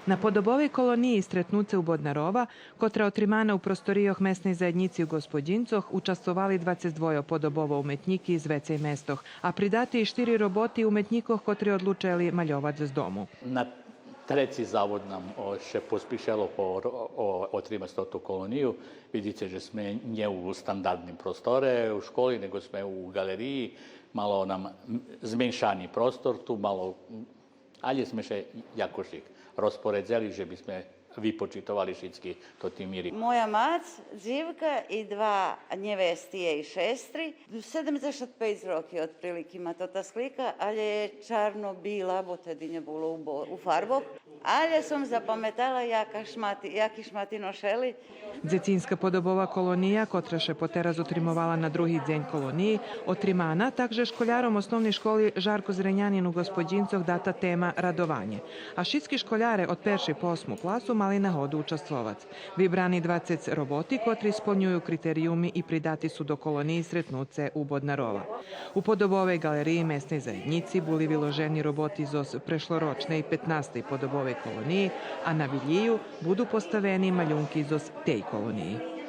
Na podobovej koloniji stretnuce u Bodnarova, котра отримана у просторијах месни заедници у Господинцох, учествовали 22 podobovo уметњики из веце местох, а придати и 4 роботи уметњиков котри одлучали малјовац з дому. На трети завод нам ще поспішало отримати ту колонію. Видите, že sme nie u standardnim prostore u školi, nego sme u galeriji. Malo nam zmenšani prostor tu, malo, ali sme še jako šik rozporedzeli, že by sme vypočitovali všetky to tým míry. Moja mac, dživka i dva njevestije i šestri. 75 roki otprilike ima to ta slika, ali je čarno-bila, bo tedy nje bilo u farbok. Ali sam zapametala jaki šmati nošeli. Дзецинска podobova колонија, котра ше потераз отримувала на други ден колонiji, отримана, также школяром основни школи Жарко Зренјанин у Господинцох дата тема радовање. А шитски школяре од 1. по 8. класу мали нагоду учествовац. Вибрани 20 роботи котри исполњују критериуми и придати су до колонии сретнуце у Боднарова. У podobovej галерiji месни заедници були виложени роботи зос прешлорочне и 15. podobovej колонiji, а на вилију буду поставени маљунки зос теј колонiji.